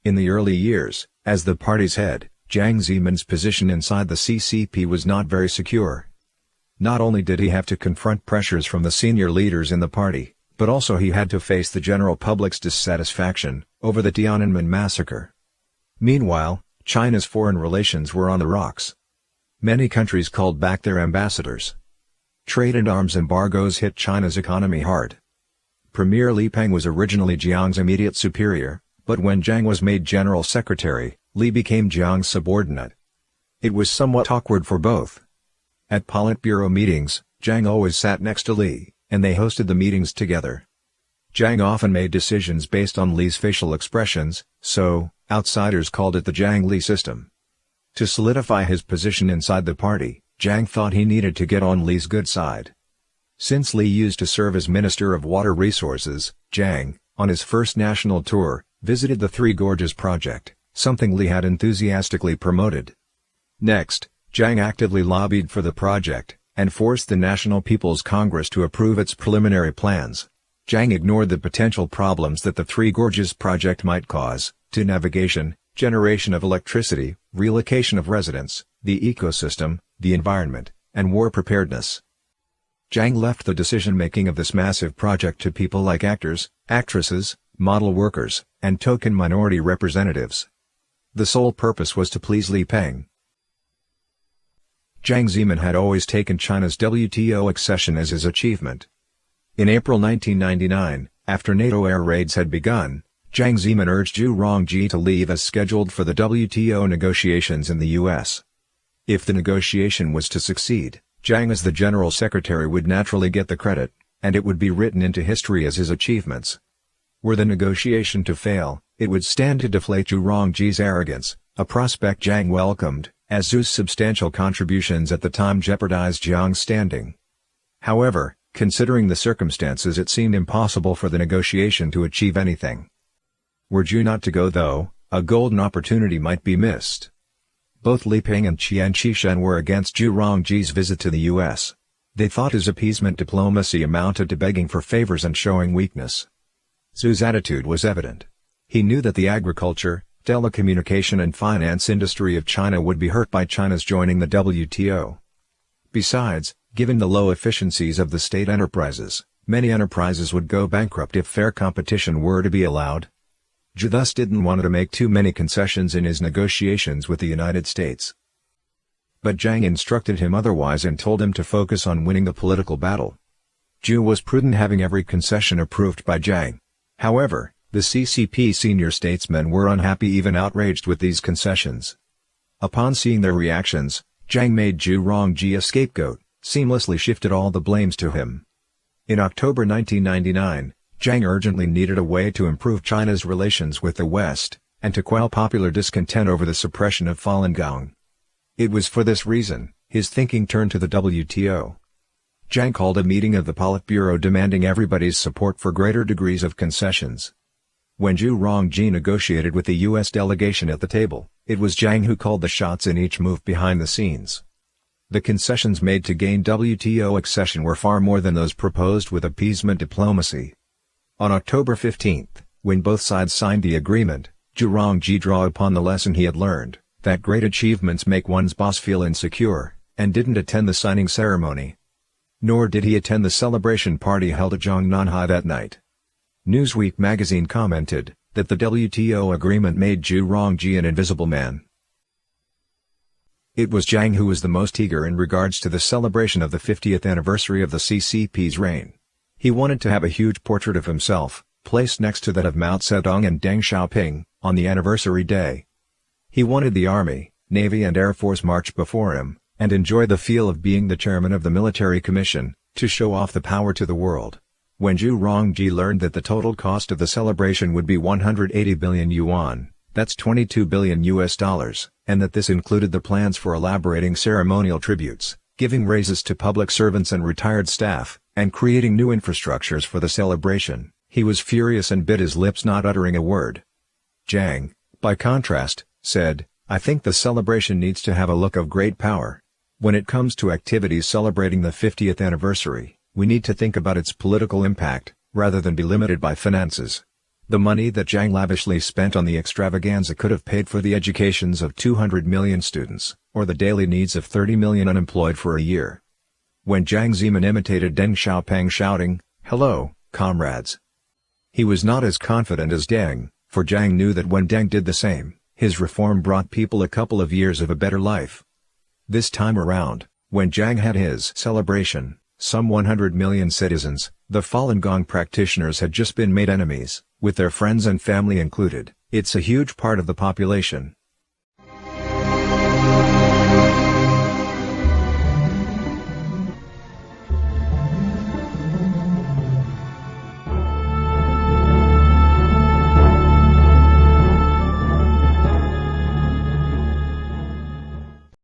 In the early years, as the party's head, Jiang Zemin's position inside the CCP was not very secure. Not only did he have to confront pressures from the senior leaders in the party, but also he had to face the general public's dissatisfaction over the Tiananmen massacre. Meanwhile, China's foreign relations were on the rocks. Many countries called back their ambassadors. Trade and arms embargoes hit China's economy hard. Premier Li Peng was originally Jiang's immediate superior, but when Jiang was made general secretary, Li became Jiang's subordinate. It was somewhat awkward for both. At Politburo meetings, Jiang always sat next to Li, and they hosted the meetings together. Jiang often made decisions based on Li's facial expressions, so outsiders called it the Jiang-Li system. To solidify his position inside the party, Jiang thought he needed to get on Li's good side. Since Li used to serve as Minister of Water Resources, Jiang, on his first national tour, visited the Three Gorges project, something Li had enthusiastically promoted. Next, Jiang actively lobbied for the project, and forced the National People's Congress to approve its preliminary plans. Jiang ignored the potential problems that the Three Gorges project might cause, to navigation, generation of electricity, relocation of residents, the ecosystem, the environment, and war preparedness. Jiang left the decision-making of this massive project to people like actors, actresses, model workers, and token minority representatives. The sole purpose was to please Li Peng. Jiang Zemin had always taken China's WTO accession as his achievement. In April 1999, after NATO air raids had begun, Jiang Zemin urged Zhu Rongji to leave as scheduled for the WTO negotiations in the U.S. If the negotiation was to succeed, Jiang as the General Secretary would naturally get the credit, and it would be written into history as his achievements. Were the negotiation to fail, it would stand to deflate Zhu Rongji's arrogance, a prospect Jiang welcomed, as Zhu's substantial contributions at the time jeopardized Jiang's standing. However, considering the circumstances, it seemed impossible for the negotiation to achieve anything. Were Zhu not to go though, a golden opportunity might be missed. Both Li Peng and Qian Qishan were against Zhu Rongji's visit to the U.S. They thought his appeasement diplomacy amounted to begging for favors and showing weakness. Zhu's attitude was evident. He knew that the agriculture, telecommunication and finance industry of China would be hurt by China's joining the WTO. Besides, given the low efficiencies of the state enterprises, many enterprises would go bankrupt if fair competition were to be allowed. Zhu thus didn't want to make too many concessions in his negotiations with the United States. But Jiang instructed him otherwise and told him to focus on winning the political battle. Zhu was prudent, having every concession approved by Jiang. However, the CCP senior statesmen were unhappy, even outraged with these concessions. Upon seeing their reactions, Jiang made Zhu Rongji a scapegoat, seamlessly shifted all the blames to him. In October 1999, Jiang urgently needed a way to improve China's relations with the West, and to quell popular discontent over the suppression of Falun Gong. It was for this reason, his thinking turned to the WTO. Jiang called a meeting of the Politburo demanding everybody's support for greater degrees of concessions. When Zhu Rongji negotiated with the U.S. delegation at the table, it was Jiang who called the shots in each move behind the scenes. The concessions made to gain WTO accession were far more than those proposed with appeasement diplomacy. On October 15, when both sides signed the agreement, Zhu Rongji drew upon the lesson he had learned, that great achievements make one's boss feel insecure, and didn't attend the signing ceremony. Nor did he attend the celebration party held at Zhongnanhai that night. Newsweek magazine commented that the WTO agreement made Zhu Rongji an invisible man. It was Jiang who was the most eager in regards to the celebration of the 50th anniversary of the CCP's reign. He wanted to have a huge portrait of himself, placed next to that of Mao Zedong and Deng Xiaoping, on the anniversary day. He wanted the Army, Navy and Air Force march before him, and enjoy the feel of being the chairman of the military commission, to show off the power to the world. When Zhu Rongji learned that the total cost of the celebration would be 180 billion yuan, that's $22 billion, and that this included the plans for elaborating ceremonial tributes, giving raises to public servants and retired staff, and creating new infrastructures for the celebration, he was furious and bit his lips, not uttering a word. Jiang, by contrast, said, "I think the celebration needs to have a look of great power. When it comes to activities celebrating the 50th anniversary, we need to think about its political impact, rather than be limited by finances. The money that Jiang lavishly spent on the extravaganza could have paid for the educations of 200 million students, or the daily needs of 30 million unemployed for a year. When Jiang Zemin imitated Deng Xiaoping shouting, "Hello, comrades," he was not as confident as Deng, for Jiang knew that when Deng did the same, his reform brought people a couple of years of a better life. This time around, when Jiang had his celebration, some 100 million citizens, the Falun Gong practitioners, had just been made enemies, with their friends and family included. It's a huge part of the population.